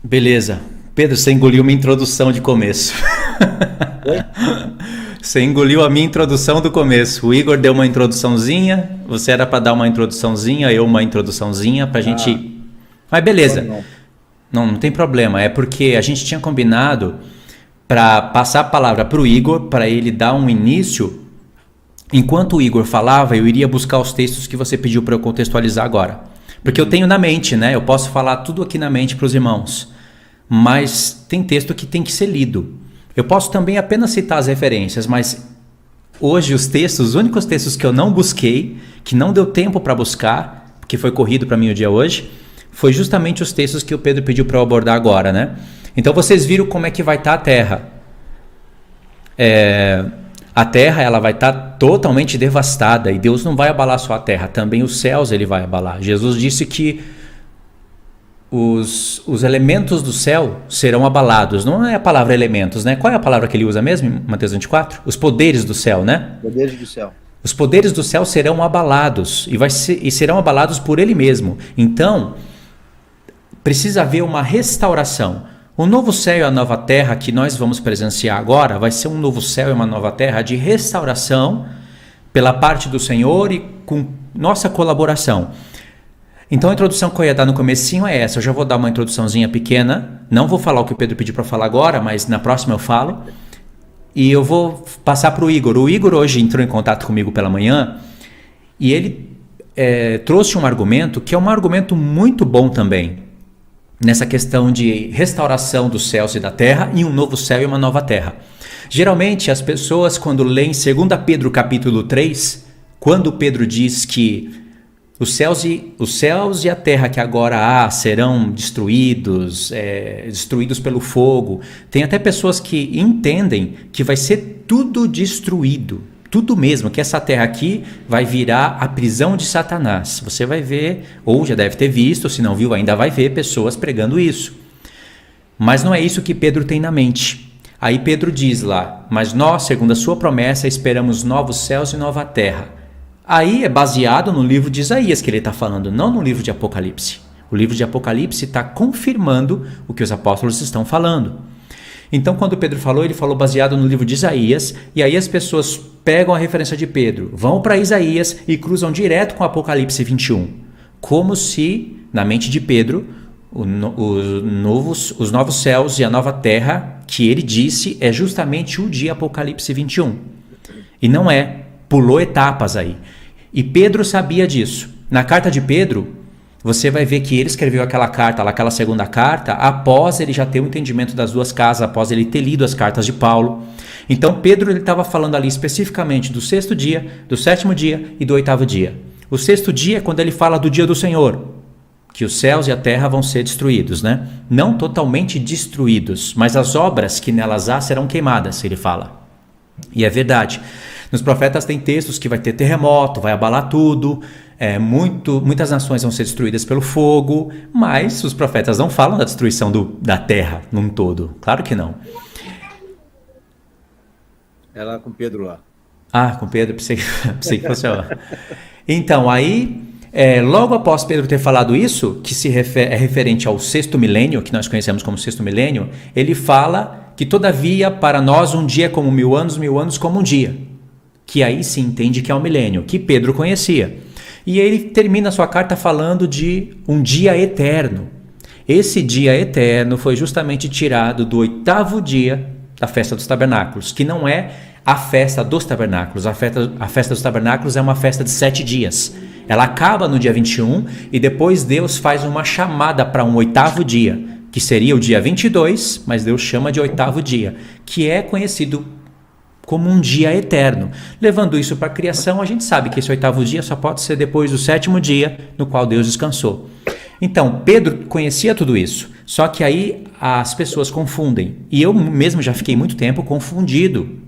Beleza. Pedro, você engoliu minha introdução de começo. Oi? Você engoliu a minha introdução do começo. O Igor deu uma introduçãozinha, você era para dar uma introduçãozinha, eu uma introduçãozinha pra Ah, gente. Mas foi beleza. não. Não tem problema. É porque a gente tinha combinado para passar a palavra pro Igor, para ele dar um início. Enquanto o Igor falava, eu iria buscar os textos que você pediu para eu contextualizar agora. Porque eu tenho na mente, né? Eu posso falar tudo aqui na mente para os irmãos. Mas tem texto que tem que ser lido. Eu posso também apenas citar as referências, mas hoje os únicos textos que eu não busquei, que não deu tempo para buscar, porque foi corrido para mim o dia hoje, foi justamente os textos que o Pedro pediu para eu abordar agora, né? Então vocês viram como é que vai estar a terra. A terra ela vai estar totalmente devastada e Deus não vai abalar só a terra, também os céus ele vai abalar. Jesus disse que os elementos do céu serão abalados. Não é a palavra elementos, né? Qual é a palavra que ele usa mesmo em Mateus 24? Os poderes do céu, né? Poderes do céu. Os poderes do céu serão abalados e serão abalados por ele mesmo. Então, precisa haver uma restauração. O novo céu e a nova terra que nós vamos presenciar agora vai ser um novo céu e uma nova terra de restauração pela parte do Senhor e com nossa colaboração. Então a introdução que eu ia dar no comecinho é essa. Eu já vou dar uma introduçãozinha pequena. Não vou falar o que o Pedro pediu para falar agora, mas na próxima eu falo. E eu vou passar para o Igor. O Igor hoje entrou em contato comigo pela manhã e ele trouxe um argumento que é um argumento muito bom também. Nessa questão de restauração dos céus e da terra e um novo céu e uma nova terra. Geralmente as pessoas quando leem 2 Pedro capítulo 3, quando Pedro diz que os céus e a terra que agora há serão destruídos, destruídos pelo fogo. Tem até pessoas que entendem que vai ser tudo destruído. Tudo mesmo, que essa terra aqui vai virar a prisão de Satanás. Você vai ver, ou já deve ter visto, se não viu ainda vai ver pessoas pregando isso. Mas não é isso que Pedro tem na mente. Aí Pedro diz lá, mas nós, segundo a sua promessa, esperamos novos céus e nova terra. Aí é baseado no livro de Isaías que ele está falando, não no livro de Apocalipse. O livro de Apocalipse está confirmando o que os apóstolos estão falando. Então, quando Pedro falou, ele falou baseado no livro de Isaías, e aí as pessoas pegam a referência de Pedro, vão para Isaías e cruzam direto com Apocalipse 21. Como se, na mente de Pedro, os novos céus e a nova terra que ele disse é justamente o de Apocalipse 21. E não é, pulou etapas aí. E Pedro sabia disso. Na carta de Pedro, você vai ver que ele escreveu aquela carta, aquela segunda carta, após ele já ter o entendimento das duas casas, após ele ter lido as cartas de Paulo. Então Pedro estava falando ali especificamente do sexto dia, do sétimo dia e do oitavo dia. O sexto dia é quando ele fala do dia do Senhor, que os céus e a terra vão ser destruídos, né? Não totalmente destruídos, mas as obras que nelas há serão queimadas, ele fala. E é verdade. Nos profetas tem textos que vai ter terremoto, vai abalar tudo, muitas nações vão ser destruídas pelo fogo, mas os profetas não falam da destruição da terra num todo. Claro que não. Ela com Pedro lá. Ah, com Pedro, pensei que fosse ó. Então, aí, logo após Pedro ter falado isso, que é referente ao sexto milênio, que nós conhecemos como sexto milênio, ele fala que todavia para nós um dia é como 1000 anos como um dia. Que aí se entende que é o milênio, que Pedro conhecia. E ele termina a sua carta falando de um dia eterno. Esse dia eterno foi justamente tirado do oitavo dia da festa dos tabernáculos, que não é a festa dos tabernáculos. A festa dos tabernáculos é uma festa de 7 dias. Ela acaba no dia 21 e depois Deus faz uma chamada para um oitavo dia, que seria o dia 22, mas Deus chama de oitavo dia, que é conhecido como um dia eterno. Levando isso para a criação, a gente sabe que esse oitavo dia só pode ser depois do sétimo dia, no qual Deus descansou. Então, Pedro conhecia tudo isso, só que aí as pessoas confundem. E eu mesmo já fiquei muito tempo confundido.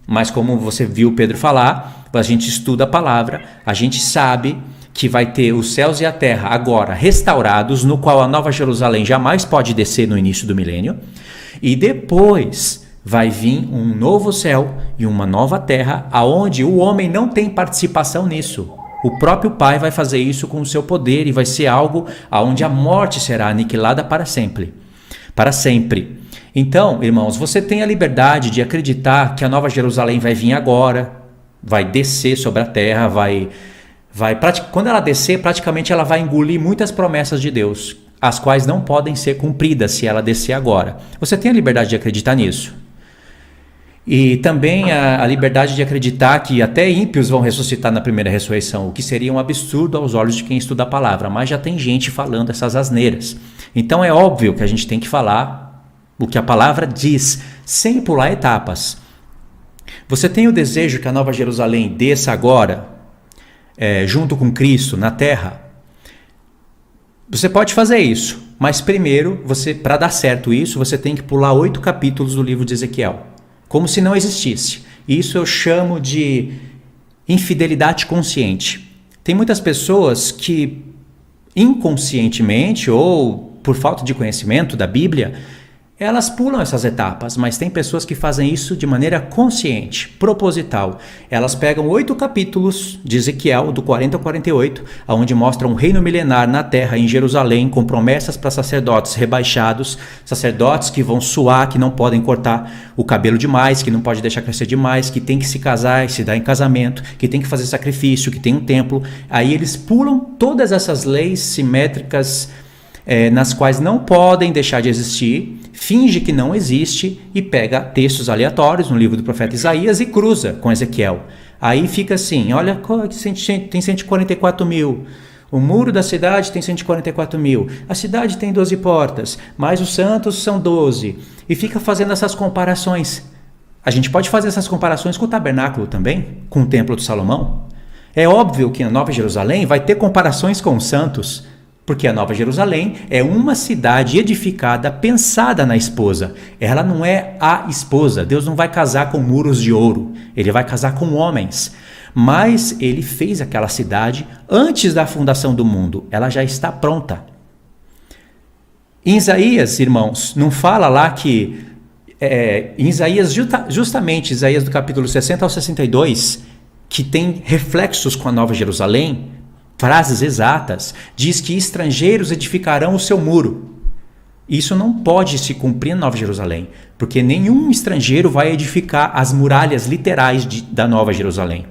Mas como você viu Pedro falar, a gente estuda a palavra, a gente sabe que vai ter os céus e a terra agora restaurados, no qual a Nova Jerusalém jamais pode descer no início do milênio, e depois vai vir um novo céu e uma nova terra, aonde o homem não tem participação nisso. O próprio Pai vai fazer isso com o seu poder e vai ser algo onde a morte será aniquilada para sempre. Para sempre. Então, irmãos, você tem a liberdade de acreditar que a Nova Jerusalém vai vir agora, vai descer sobre a terra, quando ela descer, praticamente ela vai engolir muitas promessas de Deus, as quais não podem ser cumpridas se ela descer agora. Você tem a liberdade de acreditar nisso. E também a liberdade de acreditar que até ímpios vão ressuscitar na primeira ressurreição, o que seria um absurdo aos olhos de quem estuda a palavra, mas já tem gente falando essas asneiras. Então é óbvio que a gente tem que falar o que a palavra diz, sem pular etapas. Você tem o desejo que a Nova Jerusalém desça agora, junto com Cristo, na terra? Você pode fazer isso, mas primeiro, para dar certo isso, você tem que pular 8 capítulos do livro de Ezequiel. Como se não existisse. Isso eu chamo de infidelidade consciente. Tem muitas pessoas que, inconscientemente ou por falta de conhecimento da Bíblia, elas pulam essas etapas, mas tem pessoas que fazem isso de maneira consciente, proposital. Elas pegam 8 capítulos de Ezequiel, do 40 ao 48, onde mostra um reino milenar na terra, em Jerusalém, com promessas para sacerdotes rebaixados, sacerdotes que vão suar, que não podem cortar o cabelo demais, que não pode deixar crescer demais, que tem que se casar e se dar em casamento, que tem que fazer sacrifício, que tem um templo. Aí eles pulam todas essas leis simétricas, nas quais não podem deixar de existir, finge que não existe e pega textos aleatórios no livro do profeta Isaías e cruza com Ezequiel. Aí fica assim, olha, tem 144 mil, o muro da cidade tem 144 mil, a cidade tem 12 portas, mas os santos são 12, e fica fazendo essas comparações. A gente pode fazer essas comparações com o tabernáculo também, com o templo de Salomão. É óbvio que a Nova Jerusalém vai ter comparações com os santos, porque a Nova Jerusalém é uma cidade edificada, pensada na esposa. Ela não é a esposa. Deus não vai casar com muros de ouro. Ele vai casar com homens. Mas ele fez aquela cidade antes da fundação do mundo. Ela já está pronta. Em Isaías, irmãos, não fala lá que... em Isaías, justamente Isaías do capítulo 60 ao 62, que tem reflexos com a Nova Jerusalém, frases exatas, diz que estrangeiros edificarão o seu muro. Isso não pode se cumprir na Nova Jerusalém, porque nenhum estrangeiro vai edificar as muralhas literais da Nova Jerusalém.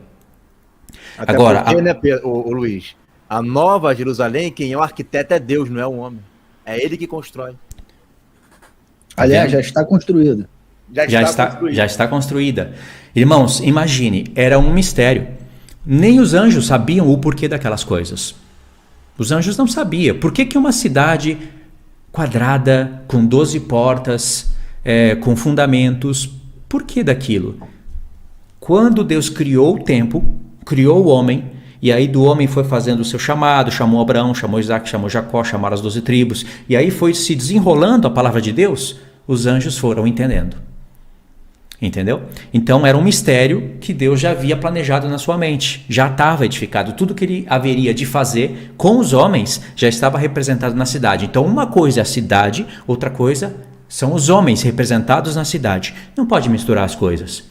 Até agora, porque, né, Luiz, a Nova Jerusalém, quem é o arquiteto é Deus, não é o homem. É ele que constrói. Aliás, já está construída. Já está construída. Irmãos, imagine, era um mistério. Nem os anjos sabiam o porquê daquelas coisas. Os anjos não sabiam. Por que uma cidade quadrada, com 12 portas, com fundamentos, por que daquilo? Quando Deus criou o tempo, criou o homem, e aí do homem foi fazendo o seu chamado, chamou Abraão, chamou Isaac, chamou Jacó, chamaram as 12 tribos, e aí foi se desenrolando a palavra de Deus, os anjos foram entendendo. Entendeu? Então era um mistério que Deus já havia planejado na sua mente, já estava edificado, tudo que ele haveria de fazer com os homens já estava representado na cidade. Então uma coisa é a cidade, outra coisa são os homens representados na cidade. Não pode misturar as coisas.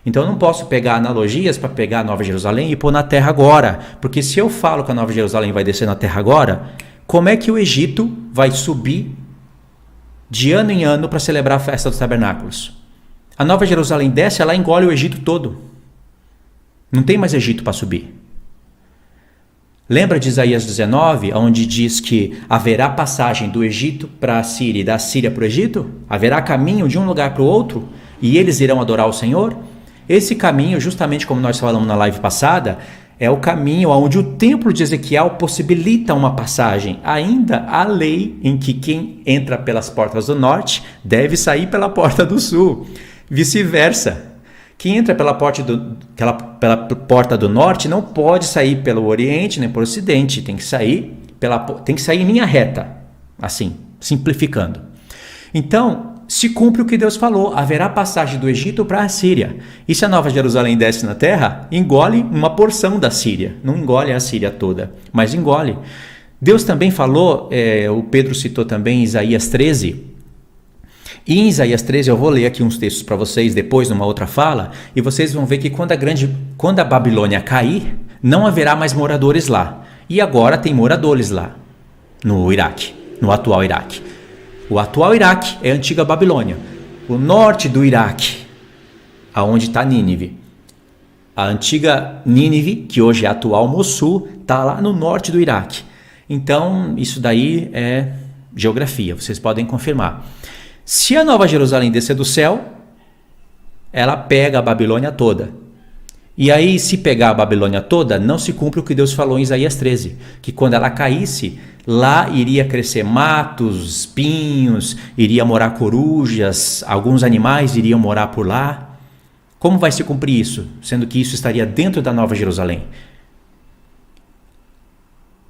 Então eu não posso pegar analogias para pegar a Nova Jerusalém e pôr na terra agora, porque se eu falo que a Nova Jerusalém vai descer na terra agora, como é que o Egito vai subir de ano em ano para celebrar a festa dos tabernáculos? A Nova Jerusalém desce, ela engole o Egito todo. Não tem mais Egito para subir. Lembra de Isaías 19, onde diz que haverá passagem do Egito para a Síria e da Síria para o Egito? Haverá caminho de um lugar para o outro e eles irão adorar o Senhor? Esse caminho, justamente como nós falamos na live passada, é o caminho onde o templo de Ezequiel possibilita uma passagem. Ainda a lei em que quem entra pelas portas do norte deve sair pela porta do sul. Vice-versa. Quem entra pela porta do norte não pode sair pelo oriente nem pelo ocidente. Tem que sair em linha reta. Assim, simplificando. Então, se cumpre o que Deus falou. Haverá passagem do Egito para a Síria. E se a Nova Jerusalém desce na terra, engole uma porção da Síria. Não engole a Síria toda, mas engole. Deus também falou, o Pedro citou também Isaías 13. E em Isaías 13, eu vou ler aqui uns textos para vocês depois, numa outra fala, e vocês vão ver que quando a Babilônia cair, não haverá mais moradores lá. E agora tem moradores lá, no Iraque, no atual Iraque. O atual Iraque é a antiga Babilônia. O norte do Iraque, aonde está Nínive. A antiga Nínive, que hoje é a atual Mossul, está lá no norte do Iraque. Então, isso daí é geografia, vocês podem confirmar. Se a Nova Jerusalém descer do céu, ela pega a Babilônia toda. E aí, se pegar a Babilônia toda, não se cumpre o que Deus falou em Isaías 13, que quando ela caísse, lá iria crescer matos, espinhos, iria morar corujas, alguns animais iriam morar por lá. Como vai se cumprir isso, sendo que isso estaria dentro da Nova Jerusalém?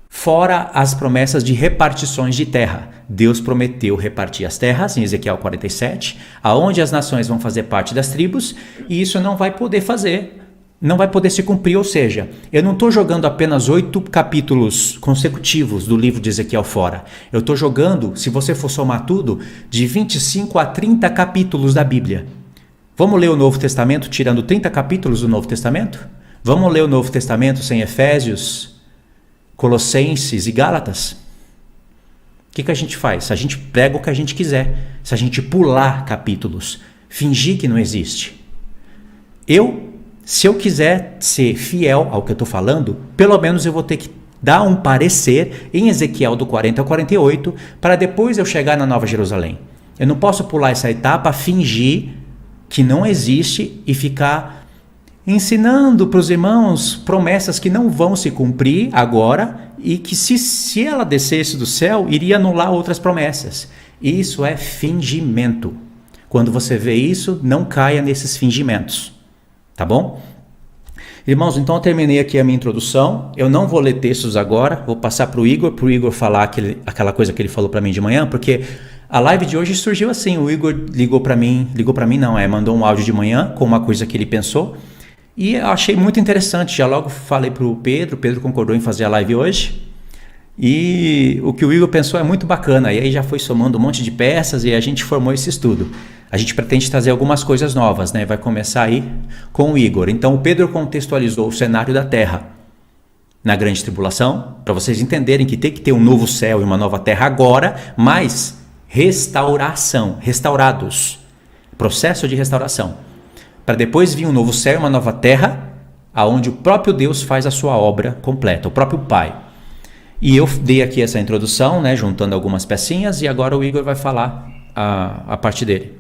Fora as promessas de repartições de terra. Deus prometeu repartir as terras em Ezequiel 47, aonde as nações vão fazer parte das tribos, e isso não vai poder fazer. Não vai poder se cumprir, ou seja, eu não estou jogando apenas 8 capítulos consecutivos do livro de Ezequiel fora. Eu estou jogando, se você for somar tudo, de 25 a 30 capítulos da Bíblia. Vamos ler o Novo Testamento tirando 30 capítulos do Novo Testamento? Vamos ler o Novo Testamento sem Efésios, Colossenses e Gálatas? O que a gente faz? A gente prega o que a gente quiser. Se a gente pular capítulos, fingir que não existe. Se eu quiser ser fiel ao que eu estou falando, pelo menos eu vou ter que dar um parecer em Ezequiel do 40 ao 48, para depois eu chegar na Nova Jerusalém. Eu não posso pular essa etapa, fingir que não existe e ficar ensinando para os irmãos promessas que não vão se cumprir agora e que se ela descesse do céu, iria anular outras promessas. Isso é fingimento. Quando você vê isso, não caia nesses fingimentos. Tá bom? Irmãos, então eu terminei aqui a minha introdução. Eu não vou ler textos agora, vou passar para o Igor falar aquela coisa que ele falou para mim de manhã, porque a live de hoje surgiu assim. O Igor mandou um áudio de manhã com uma coisa que ele pensou, e eu achei muito interessante. Já logo falei para o Pedro concordou em fazer a live hoje, e o que o Igor pensou é muito bacana, e aí já foi somando um monte de peças e a gente formou esse estudo. A gente pretende trazer algumas coisas novas, né? Vai começar aí com o Igor. Então o Pedro contextualizou o cenário da Terra na grande tribulação, para vocês entenderem que tem que ter um novo céu e uma nova terra agora, mas restauração, restaurados, processo de restauração, para depois vir um novo céu e uma nova terra, aonde o próprio Deus faz a sua obra completa, o próprio Pai. E eu dei aqui essa introdução, né, juntando algumas pecinhas, e agora o Igor vai falar a parte dele.